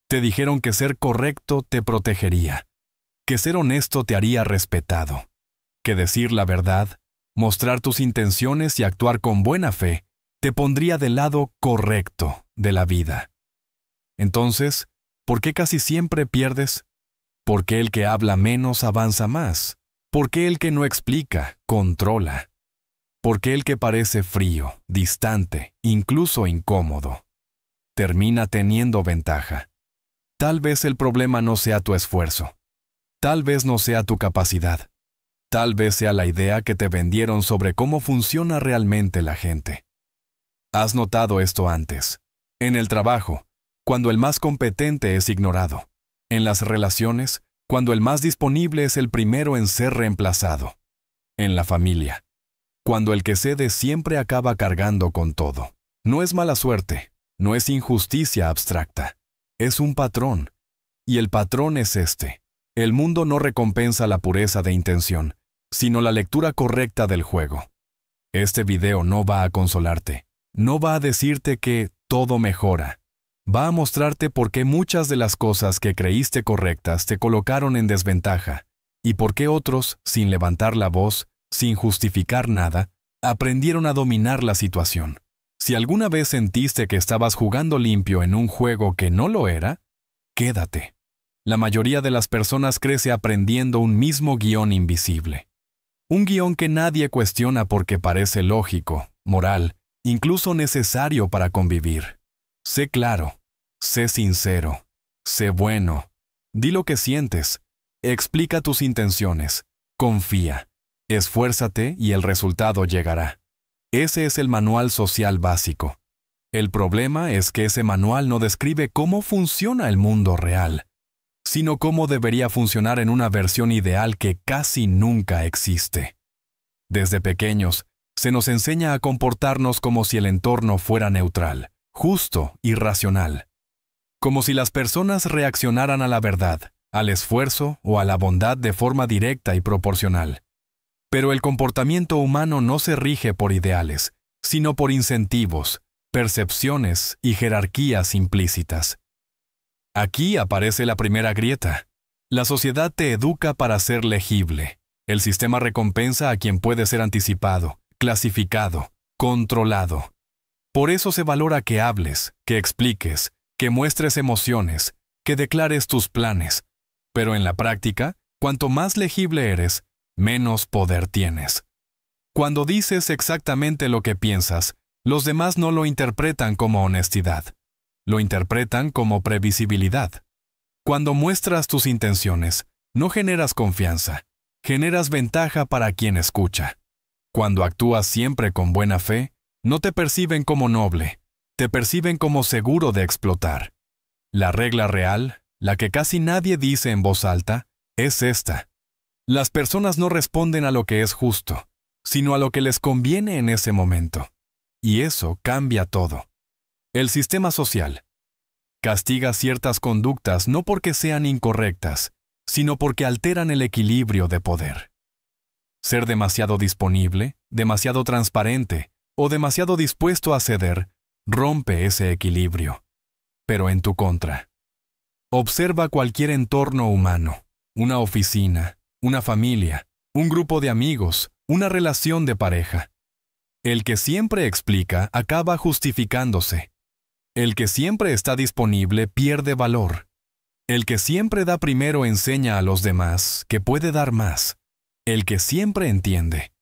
Te dijeron que ser correcto te protegería, que ser honesto te haría respetado, que decir la verdad, mostrar tus intenciones y actuar con buena fe te pondría del lado correcto de la vida. Entonces, ¿por qué casi siempre pierdes? ¿Por qué el que habla menos avanza más? ¿Por qué el que no explica controla? ¿Por qué el que parece frío, distante, incluso incómodo, termina teniendo ventaja? Tal vez el problema no sea tu esfuerzo. Tal vez no sea tu capacidad. Tal vez sea la idea que te vendieron sobre cómo funciona realmente la gente. ¿Has notado esto antes? En el trabajo, cuando el más competente es ignorado. En las relaciones, cuando el más disponible es el primero en ser reemplazado. En la familia, cuando el que cede siempre acaba cargando con todo. No es mala suerte, no es injusticia abstracta. Es un patrón. Y el patrón es este. El mundo no recompensa la pureza de intención, sino la lectura correcta del juego. Este video no va a consolarte. No va a decirte que todo mejora. Va a mostrarte por qué muchas de las cosas que creíste correctas te colocaron en desventaja, y por qué otros, sin levantar la voz, sin justificar nada, aprendieron a dominar la situación. Si alguna vez sentiste que estabas jugando limpio en un juego que no lo era, quédate. La mayoría de las personas crece aprendiendo un mismo guión invisible. Un guión que nadie cuestiona porque parece lógico, moral, incluso necesario para convivir. Sé claro, sé sincero, sé bueno. Di lo que sientes, explica tus intenciones, confía, esfuérzate y el resultado llegará. Ese es el manual social básico. El problema es que ese manual no describe cómo funciona el mundo real, sino cómo debería funcionar en una versión ideal que casi nunca existe. Desde pequeños, se nos enseña a comportarnos como si el entorno fuera neutral, justo y racional. Como si las personas reaccionaran a la verdad, al esfuerzo o a la bondad de forma directa y proporcional. Pero el comportamiento humano no se rige por ideales, sino por incentivos, percepciones y jerarquías implícitas. Aquí aparece la primera grieta. La sociedad te educa para ser legible. El sistema recompensa a quien puede ser anticipado, clasificado, controlado. Por eso se valora que hables, que expliques, que muestres emociones, que declares tus planes. Pero en la práctica, cuanto más legible eres, menos poder tienes. Cuando dices exactamente lo que piensas, los demás no lo interpretan como honestidad. Lo interpretan como previsibilidad. Cuando muestras tus intenciones, no generas confianza, generas ventaja para quien escucha. Cuando actúas siempre con buena fe, no te perciben como noble, te perciben como seguro de explotar. La regla real, la que casi nadie dice en voz alta, es esta. Las personas no responden a lo que es justo, sino a lo que les conviene en ese momento. Y eso cambia todo. El sistema social castiga ciertas conductas no porque sean incorrectas, sino porque alteran el equilibrio de poder. Ser demasiado disponible, demasiado transparente o demasiado dispuesto a ceder rompe ese equilibrio, pero en tu contra. Observa cualquier entorno humano, una oficina, una familia, un grupo de amigos, una relación de pareja. El que siempre explica acaba justificándose. El que siempre está disponible pierde valor. El que siempre da primero enseña a los demás que puede dar más. El que siempre entiende,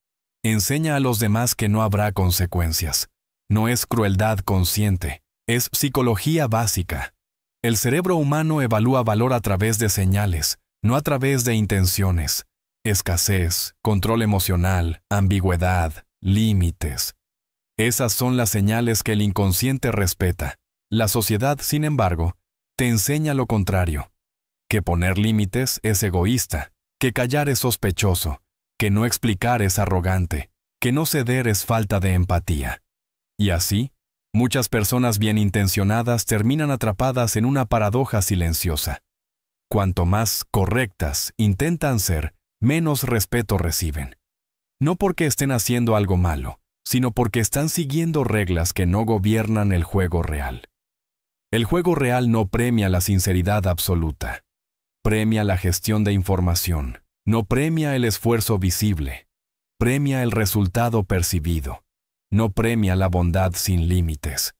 enseña a los demás que no habrá consecuencias. No es crueldad consciente, es psicología básica. El cerebro humano evalúa valor a través de señales, no a través de intenciones. Escasez, control emocional, ambigüedad, límites. Esas son las señales que el inconsciente respeta. La sociedad, sin embargo, te enseña lo contrario. Que poner límites es egoísta, que callar es sospechoso, que no explicar es arrogante, que no ceder es falta de empatía. Y así, muchas personas bien intencionadas terminan atrapadas en una paradoja silenciosa. Cuanto más correctas intentan ser, menos respeto reciben. No porque estén haciendo algo malo, sino porque están siguiendo reglas que no gobiernan el juego real. El juego real no premia la sinceridad absoluta. Premia la gestión de información. No premia el esfuerzo visible. Premia el resultado percibido. No premia la bondad sin límites.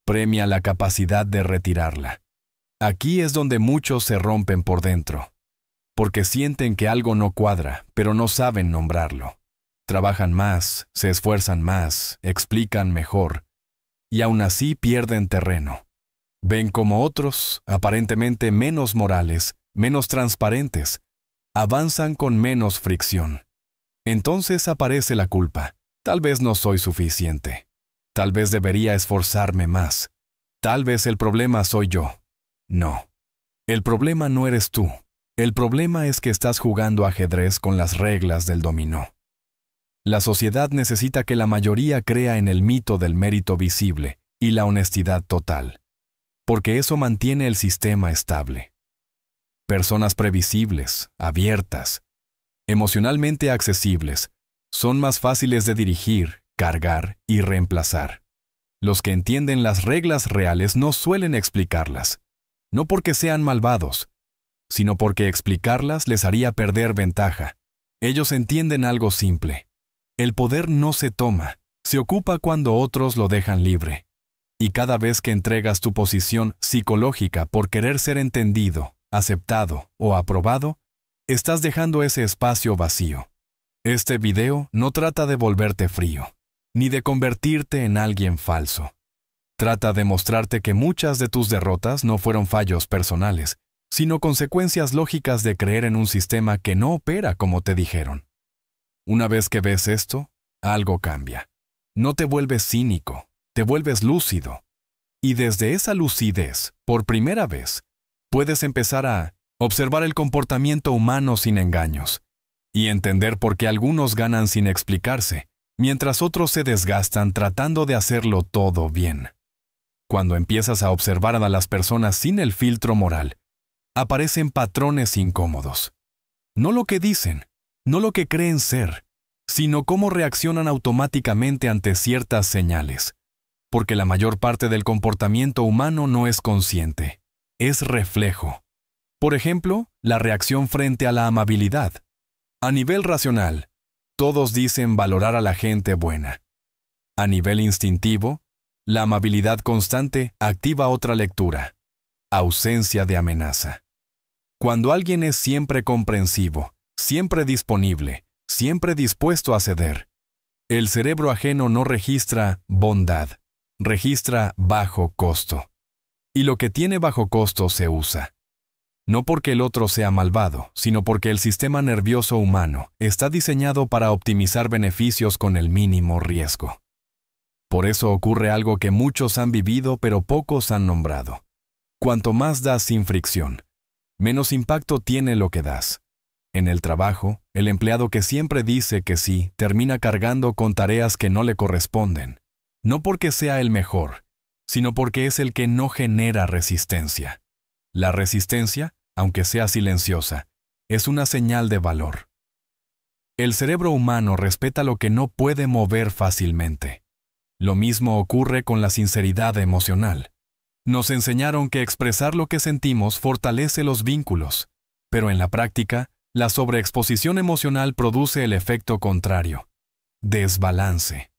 Premia la capacidad de retirarla. Aquí es donde muchos se rompen por dentro, porque sienten que algo no cuadra, pero no saben nombrarlo. Trabajan más, se esfuerzan más, explican mejor, y aún así pierden terreno. Ven como otros, aparentemente menos morales, menos transparentes, avanzan con menos fricción. Entonces aparece la culpa. Tal vez no soy suficiente. Tal vez debería esforzarme más. Tal vez el problema soy yo. No. El problema no eres tú. El problema es que estás jugando ajedrez con las reglas del dominó. La sociedad necesita que la mayoría crea en el mito del mérito visible y la honestidad total, porque eso mantiene el sistema estable. Personas previsibles, abiertas, emocionalmente accesibles, son más fáciles de dirigir, cargar y reemplazar. Los que entienden las reglas reales no suelen explicarlas, no porque sean malvados, sino porque explicarlas les haría perder ventaja. Ellos entienden algo simple. El poder no se toma, se ocupa cuando otros lo dejan libre. Y cada vez que entregas tu posición psicológica por querer ser entendido, aceptado o aprobado, estás dejando ese espacio vacío. Este video no trata de volverte frío, ni de convertirte en alguien falso. Trata de mostrarte que muchas de tus derrotas no fueron fallos personales, sino consecuencias lógicas de creer en un sistema que no opera como te dijeron. Una vez que ves esto, algo cambia. No te vuelves cínico, te vuelves lúcido. Y desde esa lucidez, por primera vez, puedes empezar a observar el comportamiento humano sin engaños y entender por qué algunos ganan sin explicarse, mientras otros se desgastan tratando de hacerlo todo bien. Cuando empiezas a observar a las personas sin el filtro moral, aparecen patrones incómodos. No lo que dicen, no lo que creen ser, sino cómo reaccionan automáticamente ante ciertas señales. Porque la mayor parte del comportamiento humano no es consciente, es reflejo. Por ejemplo, la reacción frente a la amabilidad. A nivel racional, todos dicen valorar a la gente buena. A nivel instintivo, la amabilidad constante activa otra lectura: ausencia de amenaza. Cuando alguien es siempre comprensivo, siempre disponible, siempre dispuesto a ceder, el cerebro ajeno no registra bondad, registra bajo costo. Y lo que tiene bajo costo se usa. No porque el otro sea malvado, sino porque el sistema nervioso humano está diseñado para optimizar beneficios con el mínimo riesgo. Por eso ocurre algo que muchos han vivido pero pocos han nombrado. Cuanto más das sin fricción, menos impacto tiene lo que das. En el trabajo, el empleado que siempre dice que sí termina cargando con tareas que no le corresponden. No porque sea el mejor, sino porque es el que no genera resistencia. La resistencia, aunque sea silenciosa, es una señal de valor. El cerebro humano respeta lo que no puede mover fácilmente. Lo mismo ocurre con la sinceridad emocional. Nos enseñaron que expresar lo que sentimos fortalece los vínculos, pero en la práctica, la sobreexposición emocional produce el efecto contrario: desbalance.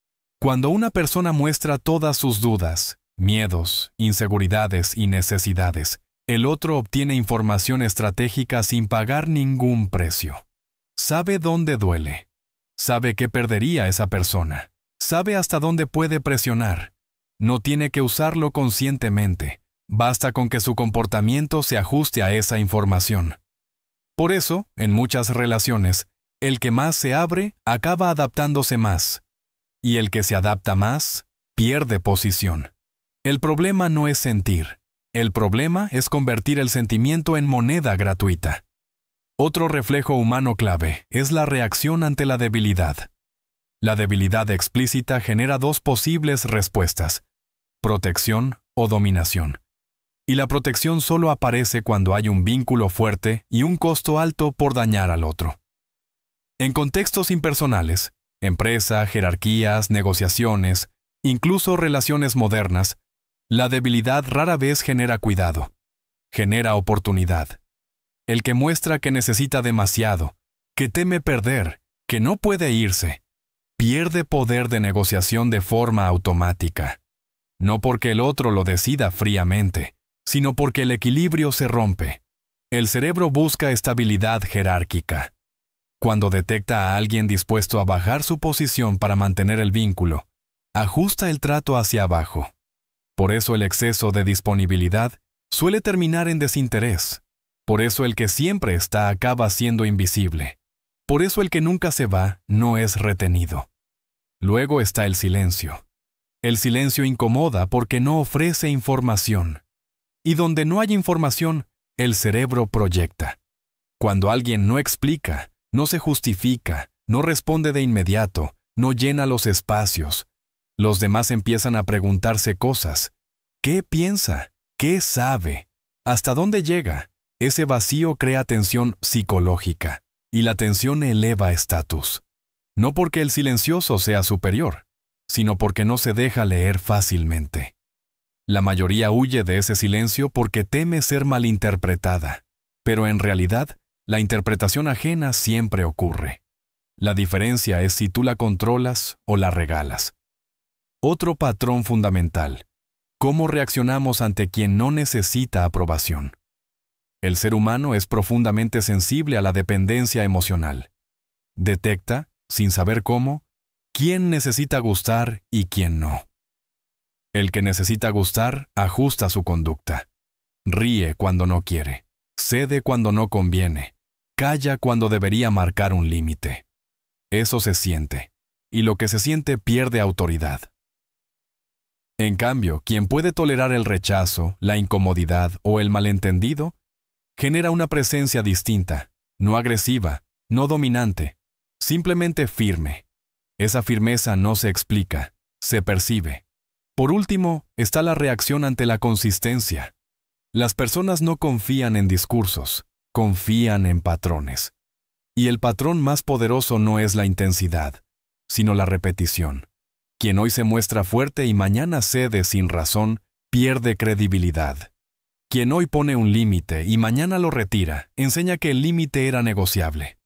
Cuando una persona muestra todas sus dudas, miedos, inseguridades y necesidades, el otro obtiene información estratégica sin pagar ningún precio. Sabe dónde duele. Sabe qué perdería esa persona. Sabe hasta dónde puede presionar. No tiene que usarlo conscientemente. Basta con que su comportamiento se ajuste a esa información. Por eso, en muchas relaciones, el que más se abre acaba adaptándose más. Y el que se adapta más, pierde posición. El problema no es sentir. El problema es convertir el sentimiento en moneda gratuita. Otro reflejo humano clave es la reacción ante la debilidad. La debilidad explícita genera dos posibles respuestas: protección o dominación. Y la protección solo aparece cuando hay un vínculo fuerte y un costo alto por dañar al otro. En contextos impersonales, empresa, jerarquías, negociaciones, incluso relaciones modernas, La debilidad rara vez genera cuidado, genera oportunidad. El que muestra que necesita demasiado, que teme perder, que no puede irse, pierde poder de negociación de forma automática. No porque el otro lo decida fríamente, sino porque el equilibrio se rompe. El cerebro busca estabilidad jerárquica. Cuando detecta a alguien dispuesto a bajar su posición para mantener el vínculo, ajusta el trato hacia abajo. Por eso el exceso de disponibilidad suele terminar en desinterés. Por eso el que siempre está acaba siendo invisible. Por eso el que nunca se va no es retenido. Luego está el silencio. El silencio incomoda porque no ofrece información. Y donde no hay información, el cerebro proyecta. Cuando alguien no explica, no se justifica, no responde de inmediato, no llena los espacios, los demás empiezan a preguntarse cosas. ¿Qué piensa? ¿Qué sabe? ¿Hasta dónde llega? Ese vacío crea tensión psicológica, y la tensión eleva estatus. No porque el silencioso sea superior, sino porque no se deja leer fácilmente. La mayoría huye de ese silencio porque teme ser malinterpretada, pero en realidad, la interpretación ajena siempre ocurre. La diferencia es si tú la controlas o la regalas. Otro patrón fundamental: ¿cómo reaccionamos ante quien no necesita aprobación? El ser humano es profundamente sensible a la dependencia emocional. Detecta, sin saber cómo, quién necesita gustar y quién no. El que necesita gustar ajusta su conducta. Ríe cuando no quiere, cede cuando no conviene, calla cuando debería marcar un límite. Eso se siente, y lo que se siente pierde autoridad. En cambio, quien puede tolerar el rechazo, la incomodidad o el malentendido, genera una presencia distinta, no agresiva, no dominante, simplemente firme. Esa firmeza no se explica, se percibe. Por último, está la reacción ante la consistencia. Las personas no confían en discursos, confían en patrones. Y el patrón más poderoso no es la intensidad, sino la repetición. Quien hoy se muestra fuerte y mañana cede sin razón, pierde credibilidad. Quien hoy pone un límite y mañana lo retira, enseña que el límite era negociable.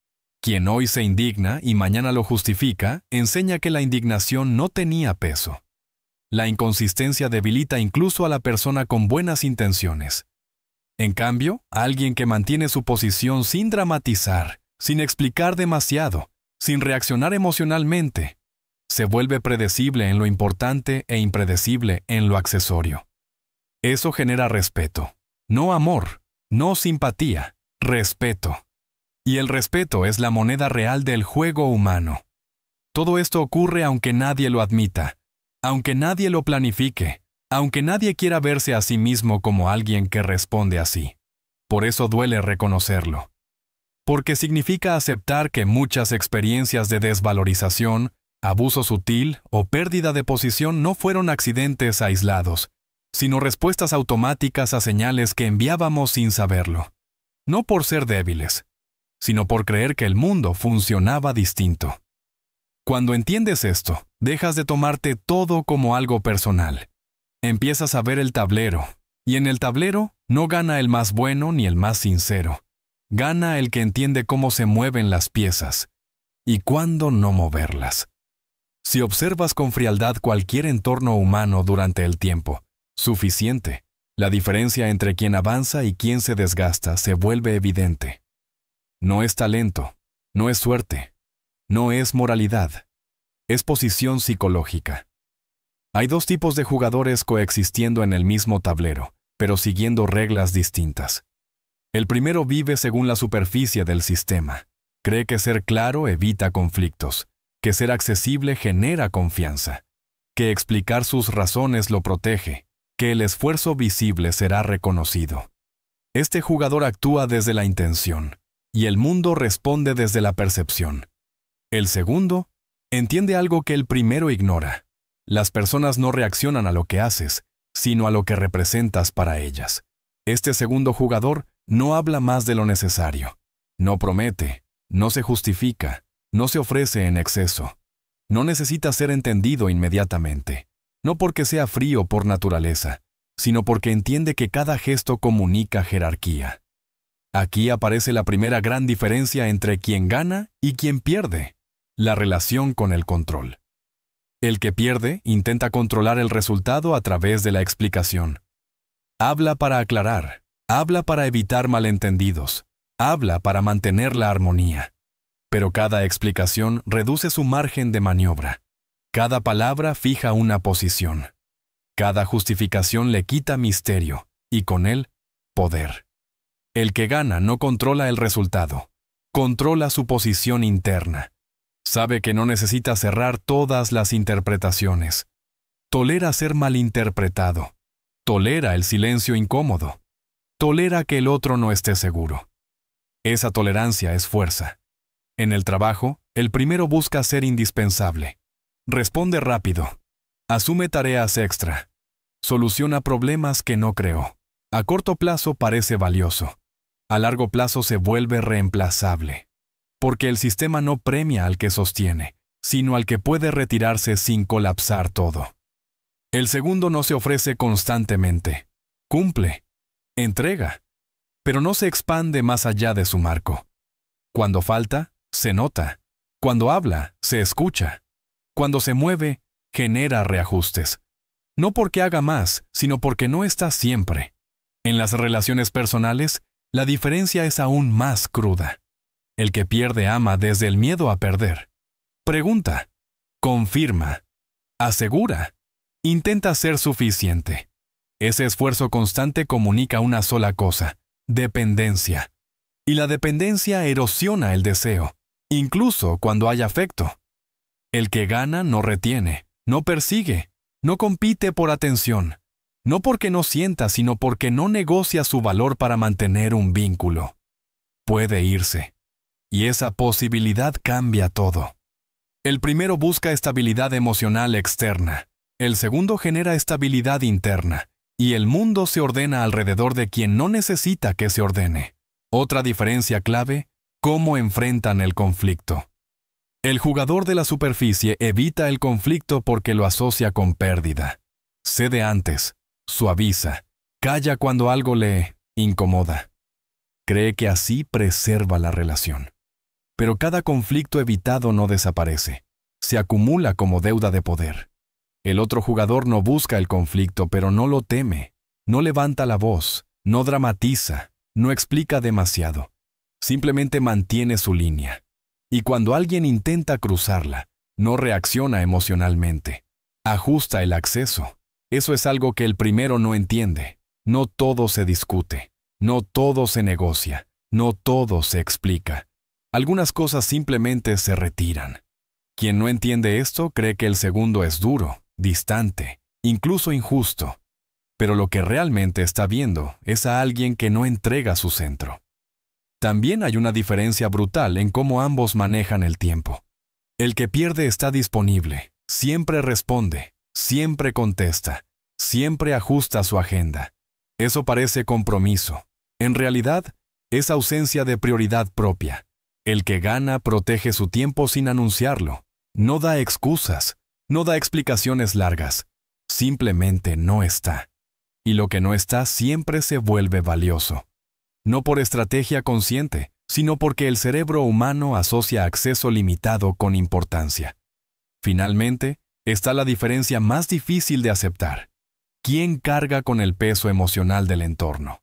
Quien hoy se indigna y mañana lo justifica, enseña que la indignación no tenía peso. La inconsistencia debilita incluso a la persona con buenas intenciones. En cambio, alguien que mantiene su posición sin dramatizar, sin explicar demasiado, sin reaccionar emocionalmente, se vuelve predecible en lo importante e impredecible en lo accesorio. Eso genera respeto, no amor, no simpatía, respeto. Y el respeto es la moneda real del juego humano. Todo esto ocurre aunque nadie lo admita, aunque nadie lo planifique, aunque nadie quiera verse a sí mismo como alguien que responde así. Por eso duele reconocerlo. Porque significa aceptar que muchas experiencias de desvalorización, abuso sutil o pérdida de posición no fueron accidentes aislados, sino respuestas automáticas a señales que enviábamos sin saberlo. No por ser débiles, sino por creer que el mundo funcionaba distinto. Cuando entiendes esto, dejas de tomarte todo como algo personal. Empiezas a ver el tablero, y en el tablero no gana el más bueno ni el más sincero. Gana el que entiende cómo se mueven las piezas y cuándo no moverlas. Si observas con frialdad cualquier entorno humano durante el tiempo, suficiente, la diferencia entre quien avanza y quien se desgasta se vuelve evidente. No es talento, no es suerte, no es moralidad, es posición psicológica. Hay dos tipos de jugadores coexistiendo en el mismo tablero, pero siguiendo reglas distintas. El primero vive según la superficie del sistema. Cree que ser claro evita conflictos, que ser accesible genera confianza, que explicar sus razones lo protege, que el esfuerzo visible será reconocido. Este jugador actúa desde la intención, y el mundo responde desde la percepción. El segundo entiende algo que el primero ignora. Las personas no reaccionan a lo que haces, sino a lo que representas para ellas. Este segundo jugador no habla más de lo necesario. No promete, no se justifica, no se ofrece en exceso. No necesita ser entendido inmediatamente. No porque sea frío por naturaleza, sino porque entiende que cada gesto comunica jerarquía. Aquí aparece la primera gran diferencia entre quien gana y quien pierde, la relación con el control. El que pierde intenta controlar el resultado a través de la explicación. Habla para aclarar, habla para evitar malentendidos, habla para mantener la armonía. Pero cada explicación reduce su margen de maniobra. Cada palabra fija una posición. Cada justificación le quita misterio, y con él, poder. El que gana no controla el resultado, controla su posición interna. Sabe que no necesita cerrar todas las interpretaciones. Tolera ser malinterpretado. Tolera el silencio incómodo. Tolera que el otro no esté seguro. Esa tolerancia es fuerza. En el trabajo, el primero busca ser indispensable. Responde rápido. Asume tareas extra. Soluciona problemas que no creó. A corto plazo parece valioso. A largo plazo se vuelve reemplazable. Porque el sistema no premia al que sostiene, sino al que puede retirarse sin colapsar todo. El segundo no se ofrece constantemente. Cumple. Entrega. Pero no se expande más allá de su marco. Cuando falta, se nota. Cuando habla, se escucha. Cuando se mueve, genera reajustes. No porque haga más, sino porque no está siempre. En las relaciones personales, la diferencia es aún más cruda. El que pierde ama desde el miedo a perder. Pregunta, confirma, asegura, intenta ser suficiente. Ese esfuerzo constante comunica una sola cosa, dependencia. Y la dependencia erosiona el deseo, incluso cuando hay afecto. El que gana no retiene, no persigue, no compite por atención. No porque no sienta, sino porque no negocia su valor para mantener un vínculo. Puede irse. Y esa posibilidad cambia todo. El primero busca estabilidad emocional externa. El segundo genera estabilidad interna. Y el mundo se ordena alrededor de quien no necesita que se ordene. Otra diferencia clave, cómo enfrentan el conflicto. El jugador de la superficie evita el conflicto porque lo asocia con pérdida. Cede antes. Suaviza, calla cuando algo le incomoda. Cree que así preserva la relación. Pero cada conflicto evitado no desaparece. Se acumula como deuda de poder. El otro jugador no busca el conflicto, pero no lo teme. No levanta la voz, no dramatiza, no explica demasiado. Simplemente mantiene su línea. Y cuando alguien intenta cruzarla, no reacciona emocionalmente. Ajusta el acceso. Eso es algo que el primero no entiende. No todo se discute, no todo se negocia, no todo se explica. Algunas cosas simplemente se retiran. Quien no entiende esto cree que el segundo es duro, distante, incluso injusto. Pero lo que realmente está viendo es a alguien que no entrega su centro. También hay una diferencia brutal en cómo ambos manejan el tiempo. El que pierde está disponible, siempre responde, siempre contesta, siempre ajusta su agenda. Eso parece compromiso. En realidad, es ausencia de prioridad propia. El que gana protege su tiempo sin anunciarlo. No da excusas, no da explicaciones largas. Simplemente no está. Y lo que no está siempre se vuelve valioso. No por estrategia consciente, sino porque el cerebro humano asocia acceso limitado con importancia. Finalmente, está la diferencia más difícil de aceptar. ¿Quién carga con el peso emocional del entorno?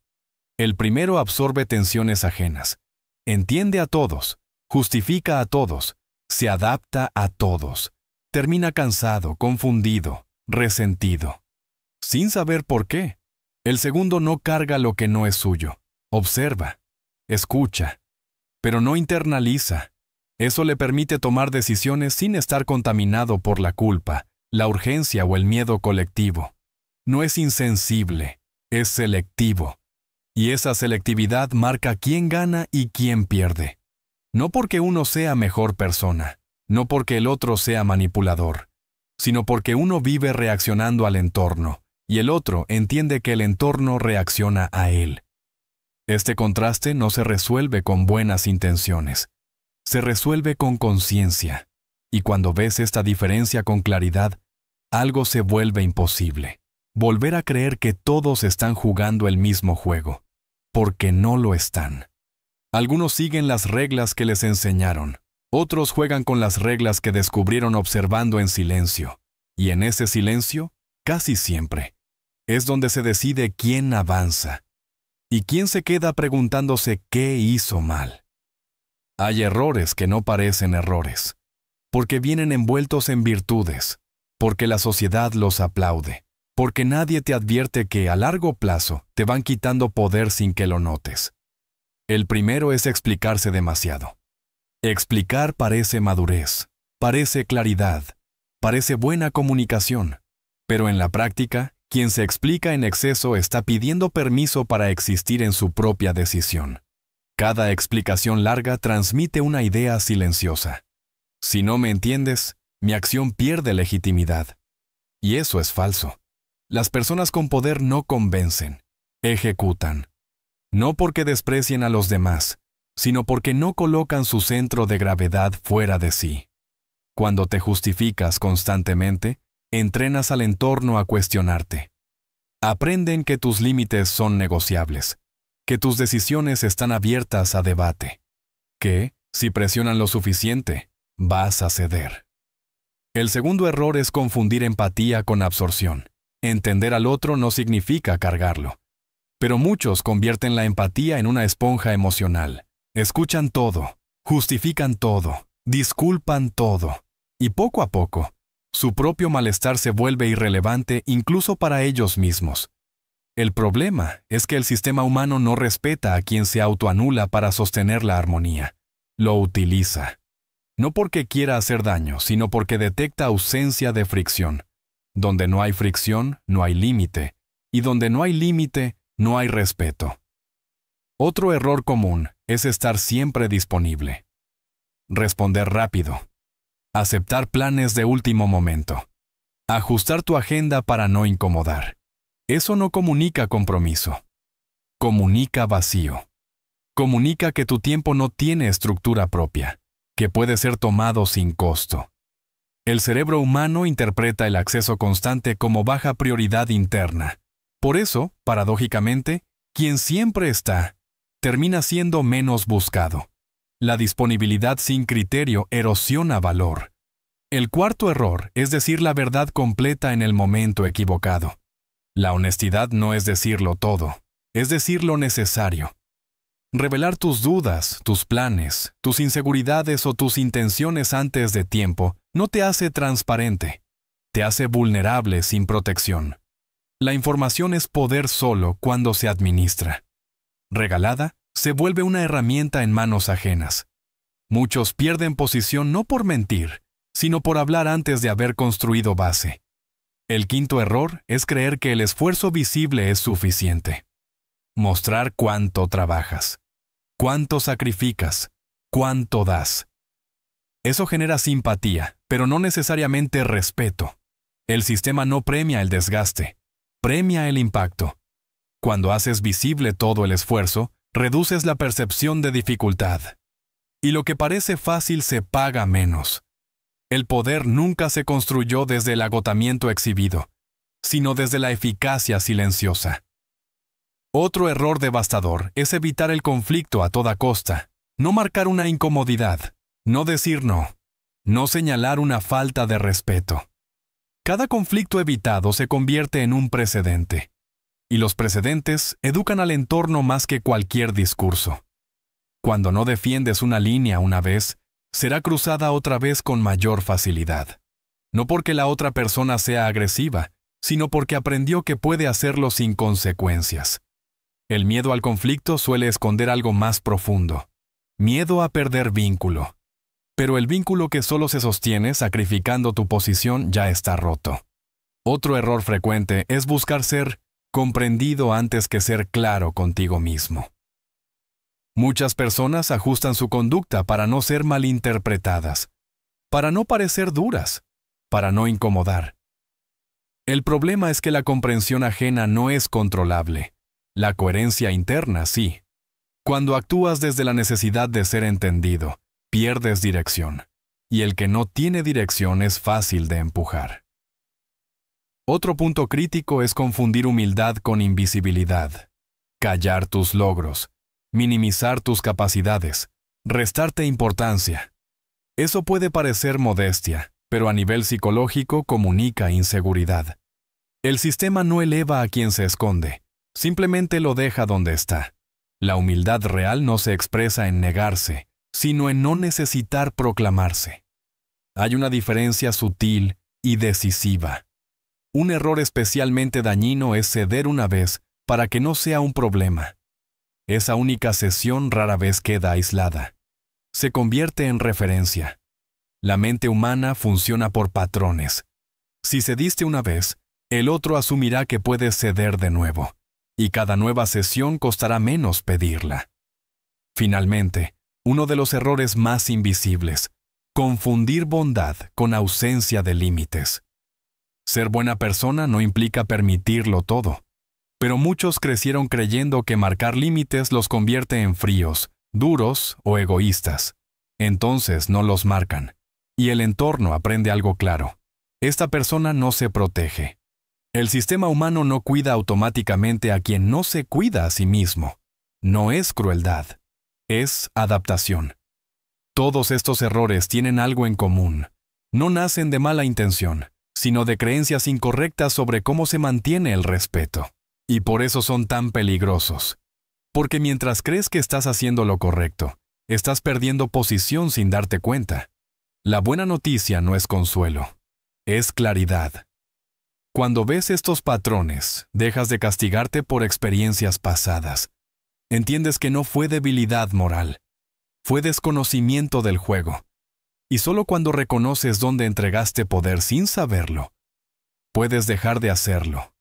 El primero absorbe tensiones ajenas. Entiende a todos, justifica a todos, se adapta a todos. Termina cansado, confundido, resentido. Sin saber por qué. El segundo no carga lo que no es suyo. Observa, escucha, pero no internaliza. Eso le permite tomar decisiones sin estar contaminado por la culpa, la urgencia o el miedo colectivo. No es insensible, es selectivo. Y esa selectividad marca quién gana y quién pierde. No porque uno sea mejor persona, no porque el otro sea manipulador, sino porque uno vive reaccionando al entorno y el otro entiende que el entorno reacciona a él. Este contraste no se resuelve con buenas intenciones. Se resuelve con conciencia. Y cuando ves esta diferencia con claridad, algo se vuelve imposible. volver a creer que todos están jugando el mismo juego, porque no lo están. Algunos siguen las reglas que les enseñaron, otros juegan con las reglas que descubrieron observando en silencio, y en ese silencio, casi siempre, es donde se decide quién avanza, y quién se queda preguntándose qué hizo mal. Hay errores que no parecen errores, porque vienen envueltos en virtudes, porque la sociedad los aplaude, porque nadie te advierte que a largo plazo te van quitando poder sin que lo notes. El primero es explicarse demasiado. Explicar parece madurez, parece claridad, parece buena comunicación, pero en la práctica, quien se explica en exceso está pidiendo permiso para existir en su propia decisión. Cada explicación larga transmite una idea silenciosa. Si no me entiendes, mi acción pierde legitimidad. Y eso es falso. Las personas con poder no convencen, ejecutan. No porque desprecien a los demás, sino porque no colocan su centro de gravedad fuera de sí. Cuando te justificas constantemente, entrenas al entorno a cuestionarte. Aprenden que tus límites son negociables, que tus decisiones están abiertas a debate, que, si presionan lo suficiente, vas a ceder. El segundo error es confundir empatía con absorción. Entender al otro no significa cargarlo. Pero muchos convierten la empatía en una esponja emocional. Escuchan todo, justifican todo, disculpan todo, y poco a poco, su propio malestar se vuelve irrelevante incluso para ellos mismos. El problema es que el sistema humano no respeta a quien se autoanula para sostener la armonía. Lo utiliza. No porque quiera hacer daño, sino porque detecta ausencia de fricción. Donde no hay fricción, no hay límite, y donde no hay límite, no hay respeto. Otro error común es estar siempre disponible. Responder rápido. Aceptar planes de último momento. Ajustar tu agenda para no incomodar. Eso no comunica compromiso. Comunica vacío. Comunica que tu tiempo no tiene estructura propia, que puede ser tomado sin costo. El cerebro humano interpreta el acceso constante como baja prioridad interna. Por eso, paradójicamente, quien siempre está, termina siendo menos buscado. La disponibilidad sin criterio erosiona valor. El cuarto error es decir la verdad completa en el momento equivocado. La honestidad no es decirlo todo, es decir lo necesario. Revelar tus dudas, tus planes, tus inseguridades o tus intenciones antes de tiempo no te hace transparente, te hace vulnerable sin protección. La información es poder solo cuando se administra. Regalada, se vuelve una herramienta en manos ajenas. Muchos pierden posición no por mentir, sino por hablar antes de haber construido base. El quinto error es creer que el esfuerzo visible es suficiente. Mostrar cuánto trabajas, cuánto sacrificas, cuánto das. Eso genera simpatía, pero no necesariamente respeto. El sistema no premia el desgaste, premia el impacto. Cuando haces visible todo el esfuerzo, reduces la percepción de dificultad. Y lo que parece fácil se paga menos. El poder nunca se construyó desde el agotamiento exhibido, sino desde la eficacia silenciosa. Otro error devastador es evitar el conflicto a toda costa, no marcar una incomodidad, no decir no, no señalar una falta de respeto. Cada conflicto evitado se convierte en un precedente, y los precedentes educan al entorno más que cualquier discurso. Cuando no defiendes una línea una vez, será cruzada otra vez con mayor facilidad. No porque la otra persona sea agresiva, sino porque aprendió que puede hacerlo sin consecuencias. El miedo al conflicto suele esconder algo más profundo. Miedo a perder vínculo. Pero el vínculo que solo se sostiene sacrificando tu posición ya está roto. Otro error frecuente es buscar ser comprendido antes que ser claro contigo mismo. Muchas personas ajustan su conducta para no ser malinterpretadas, para no parecer duras, para no incomodar. El problema es que la comprensión ajena no es controlable. La coherencia interna sí. Cuando actúas desde la necesidad de ser entendido, pierdes dirección, y el que no tiene dirección es fácil de empujar. Otro punto crítico es confundir humildad con invisibilidad. Callar tus logros, minimizar tus capacidades, restarte importancia. Eso puede parecer modestia, pero a nivel psicológico comunica inseguridad. El sistema no eleva a quien se esconde, simplemente lo deja donde está. La humildad real no se expresa en negarse, sino en no necesitar proclamarse. Hay una diferencia sutil y decisiva. Un error especialmente dañino es ceder una vez para que no sea un problema. Esa única cesión rara vez queda aislada. Se convierte en referencia. La mente humana funciona por patrones. Si cediste una vez, el otro asumirá que puedes ceder de nuevo, y cada nueva cesión costará menos pedirla. Finalmente, uno de los errores más invisibles: confundir bondad con ausencia de límites. Ser buena persona no implica permitirlo todo, pero muchos crecieron creyendo que marcar límites los convierte en fríos, duros o egoístas. Entonces no los marcan, y el entorno aprende algo claro: esta persona no se protege. El sistema humano no cuida automáticamente a quien no se cuida a sí mismo. No es crueldad, es adaptación. Todos estos errores tienen algo en común. No nacen de mala intención, sino de creencias incorrectas sobre cómo se mantiene el respeto. Y por eso son tan peligrosos. Porque mientras crees que estás haciendo lo correcto, estás perdiendo posición sin darte cuenta. La buena noticia no es consuelo, es claridad. Cuando ves estos patrones, dejas de castigarte por experiencias pasadas. Entiendes que no fue debilidad moral, fue desconocimiento del juego. Y solo cuando reconoces dónde entregaste poder sin saberlo, puedes dejar de hacerlo.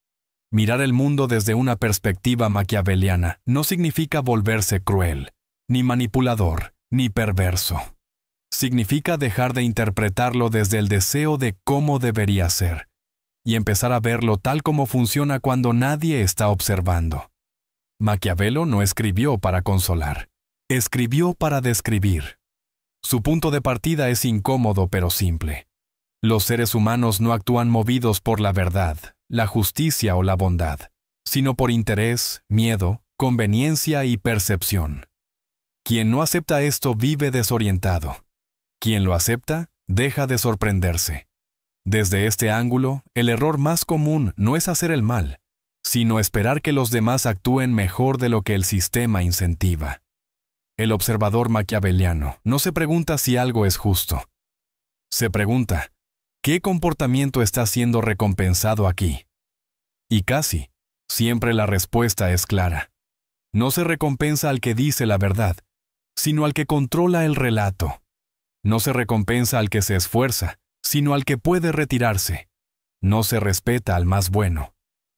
Mirar el mundo desde una perspectiva maquiaveliana no significa volverse cruel, ni manipulador, ni perverso. Significa dejar de interpretarlo desde el deseo de cómo debería ser, y empezar a verlo tal como funciona cuando nadie está observando. Maquiavelo no escribió para consolar, escribió para describir. Su punto de partida es incómodo pero simple. Los seres humanos no actúan movidos por la verdad, la justicia o la bondad, sino por interés, miedo, conveniencia y percepción. Quien no acepta esto vive desorientado. Quien lo acepta, deja de sorprenderse. Desde este ángulo, el error más común no es hacer el mal, sino esperar que los demás actúen mejor de lo que el sistema incentiva. El observador maquiaveliano no se pregunta si algo es justo. Se pregunta: ¿qué comportamiento está siendo recompensado aquí? Y casi siempre la respuesta es clara. No se recompensa al que dice la verdad, sino al que controla el relato. No se recompensa al que se esfuerza, sino al que puede retirarse. No se respeta al más bueno,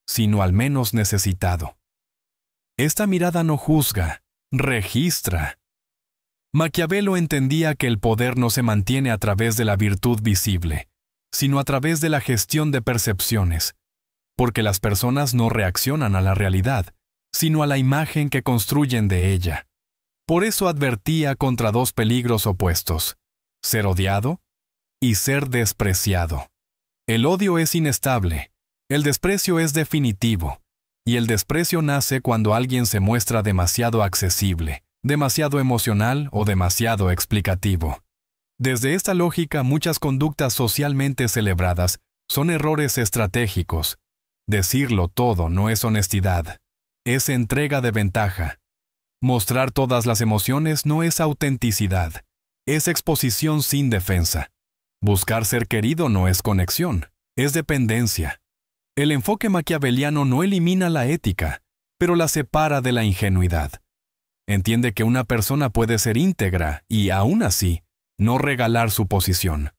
sino al menos necesitado. Esta mirada no juzga, registra. Maquiavelo entendía que el poder no se mantiene a través de la virtud visible, sino a través de la gestión de percepciones, porque las personas no reaccionan a la realidad, sino a la imagen que construyen de ella. Por eso advertía contra dos peligros opuestos: ser odiado y ser despreciado. El odio es inestable, el desprecio es definitivo, y el desprecio nace cuando alguien se muestra demasiado accesible, demasiado emocional o demasiado explicativo. Desde esta lógica, muchas conductas socialmente celebradas son errores estratégicos. Decirlo todo no es honestidad, es entrega de ventaja. Mostrar todas las emociones no es autenticidad, es exposición sin defensa. Buscar ser querido no es conexión, es dependencia. El enfoque maquiaveliano no elimina la ética, pero la separa de la ingenuidad. Entiende que una persona puede ser íntegra y, aún así, no regalar su posición.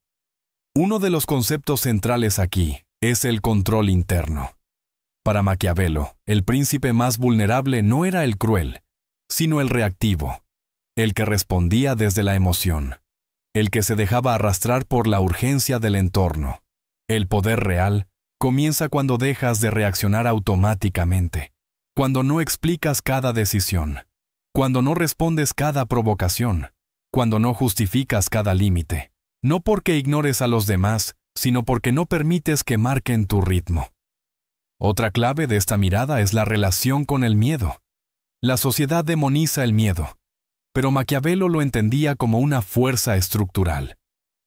Uno de los conceptos centrales aquí es el control interno. Para Maquiavelo, el príncipe más vulnerable no era el cruel, sino el reactivo, el que respondía desde la emoción, el que se dejaba arrastrar por la urgencia del entorno. El poder real comienza cuando dejas de reaccionar automáticamente, cuando no explicas cada decisión, cuando no respondes cada provocación, cuando no justificas cada límite, no porque ignores a los demás, sino porque no permites que marquen tu ritmo. Otra clave de esta mirada es la relación con el miedo. La sociedad demoniza el miedo, pero Maquiavelo lo entendía como una fuerza estructural,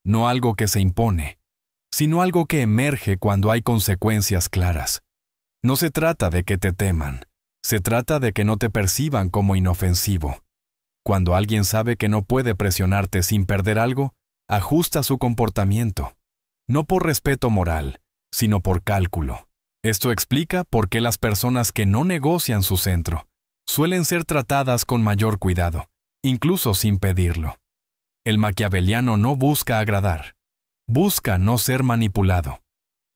no algo que se impone, sino algo que emerge cuando hay consecuencias claras. No se trata de que te teman, se trata de que no te perciban como inofensivo. Cuando alguien sabe que no puede presionarte sin perder algo, ajusta su comportamiento, no por respeto moral, sino por cálculo. Esto explica por qué las personas que no negocian su centro suelen ser tratadas con mayor cuidado, incluso sin pedirlo. El maquiaveliano no busca agradar, busca no ser manipulado,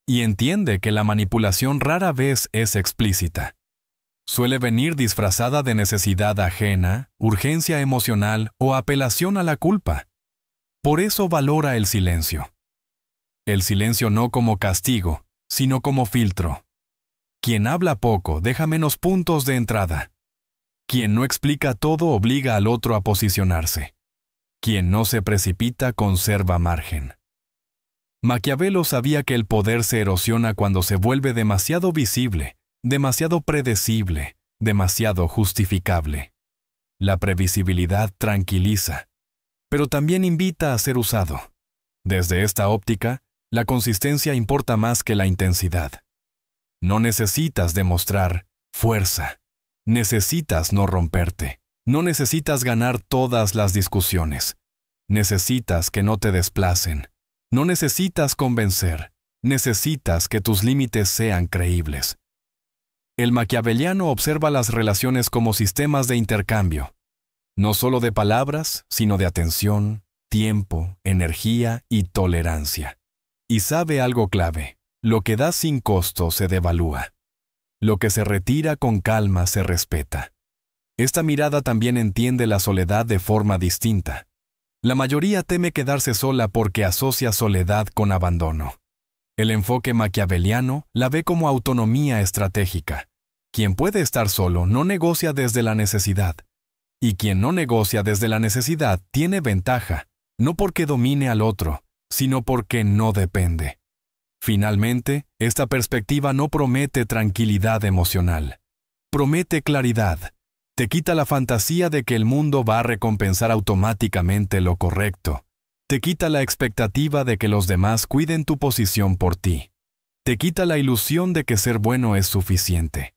y entiende que la manipulación rara vez es explícita. Suele venir disfrazada de necesidad ajena, urgencia emocional o apelación a la culpa. Por eso valora el silencio. El silencio no como castigo, sino como filtro. Quien habla poco deja menos puntos de entrada. Quien no explica todo obliga al otro a posicionarse. Quien no se precipita conserva margen. Maquiavelo sabía que el poder se erosiona cuando se vuelve demasiado visible, demasiado predecible, demasiado justificable. La previsibilidad tranquiliza, pero también invita a ser usado. Desde esta óptica, la consistencia importa más que la intensidad. No necesitas demostrar fuerza. Necesitas no romperte. No necesitas ganar todas las discusiones. Necesitas que no te desplacen. No necesitas convencer. Necesitas que tus límites sean creíbles. El maquiaveliano observa las relaciones como sistemas de intercambio, no solo de palabras, sino de atención, tiempo, energía y tolerancia. Y sabe algo clave: lo que da sin costo se devalúa. Lo que se retira con calma se respeta. Esta mirada también entiende la soledad de forma distinta. La mayoría teme quedarse sola porque asocia soledad con abandono. El enfoque maquiaveliano la ve como autonomía estratégica. Quien puede estar solo no negocia desde la necesidad. Y quien no negocia desde la necesidad tiene ventaja, no porque domine al otro, sino porque no depende. Finalmente, esta perspectiva no promete tranquilidad emocional. Promete claridad. Te quita la fantasía de que el mundo va a recompensar automáticamente lo correcto. Te quita la expectativa de que los demás cuiden tu posición por ti. Te quita la ilusión de que ser bueno es suficiente.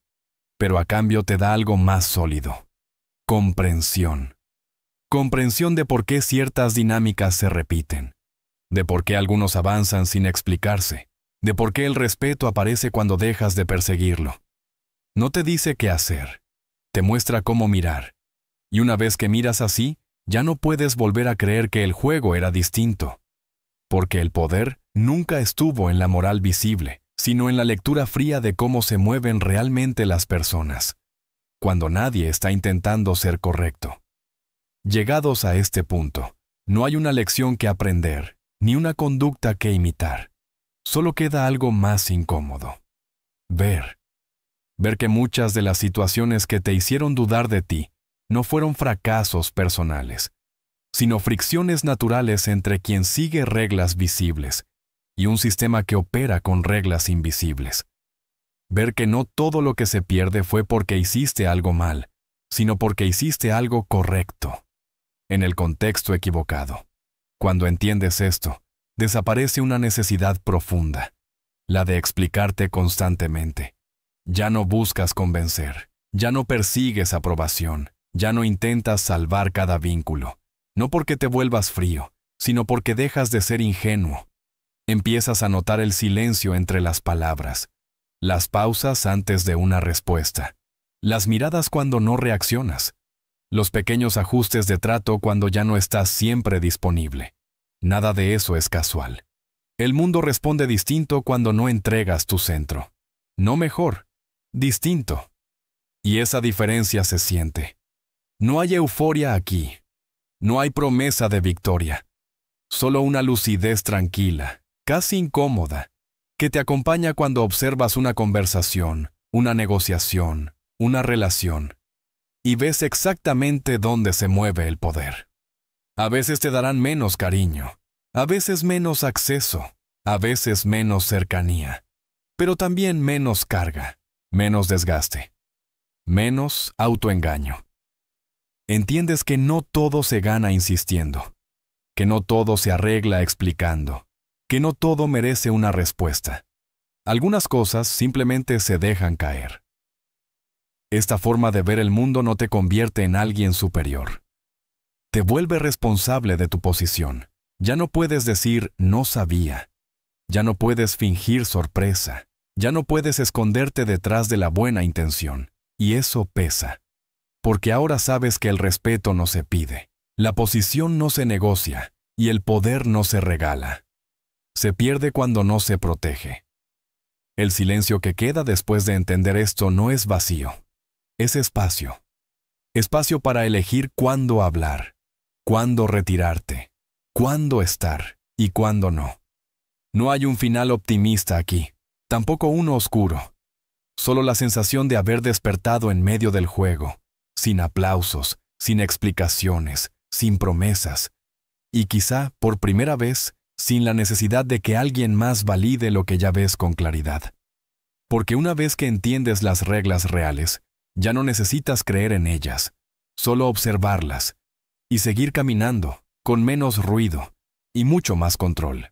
Pero a cambio te da algo más sólido. Comprensión. Comprensión de por qué ciertas dinámicas se repiten. De por qué algunos avanzan sin explicarse. De por qué el respeto aparece cuando dejas de perseguirlo. No te dice qué hacer. Te muestra cómo mirar. Y una vez que miras así, ya no puedes volver a creer que el juego era distinto. Porque el poder nunca estuvo en la moral visible, sino en la lectura fría de cómo se mueven realmente las personas, cuando nadie está intentando ser correcto. Llegados a este punto, no hay una lección que aprender, ni una conducta que imitar. Solo queda algo más incómodo. Ver. Ver que muchas de las situaciones que te hicieron dudar de ti no fueron fracasos personales, sino fricciones naturales entre quien sigue reglas visibles y un sistema que opera con reglas invisibles. Ver que no todo lo que se pierde fue porque hiciste algo mal, sino porque hiciste algo correcto, en el contexto equivocado. Cuando entiendes esto, desaparece una necesidad profunda, la de explicarte constantemente. Ya no buscas convencer, ya no persigues aprobación, ya no intentas salvar cada vínculo, no porque te vuelvas frío, sino porque dejas de ser ingenuo. Empiezas a notar el silencio entre las palabras, las pausas antes de una respuesta, las miradas cuando no reaccionas, los pequeños ajustes de trato cuando ya no estás siempre disponible. Nada de eso es casual. El mundo responde distinto cuando no entregas tu centro. No mejor, distinto. Y esa diferencia se siente. No hay euforia aquí. No hay promesa de victoria. Solo una lucidez tranquila, casi incómoda, que te acompaña cuando observas una conversación, una negociación, una relación, y ves exactamente dónde se mueve el poder. A veces te darán menos cariño, a veces menos acceso, a veces menos cercanía, pero también menos carga, menos desgaste, menos autoengaño. Entiendes que no todo se gana insistiendo, que no todo se arregla explicando, que no todo merece una respuesta. Algunas cosas simplemente se dejan caer. Esta forma de ver el mundo no te convierte en alguien superior. Te vuelve responsable de tu posición. Ya no puedes decir no sabía. Ya no puedes fingir sorpresa. Ya no puedes esconderte detrás de la buena intención. Y eso pesa. Porque ahora sabes que el respeto no se pide, la posición no se negocia y el poder no se regala. Se pierde cuando no se protege. El silencio que queda después de entender esto no es vacío, es espacio. Espacio para elegir cuándo hablar, cuándo retirarte, cuándo estar y cuándo no. No hay un final optimista aquí, tampoco uno oscuro. Solo la sensación de haber despertado en medio del juego, sin aplausos, sin explicaciones, sin promesas, y quizá, por primera vez, sin la necesidad de que alguien más valide lo que ya ves con claridad. Porque una vez que entiendes las reglas reales, ya no necesitas creer en ellas, solo observarlas, y seguir caminando, con menos ruido y mucho más control.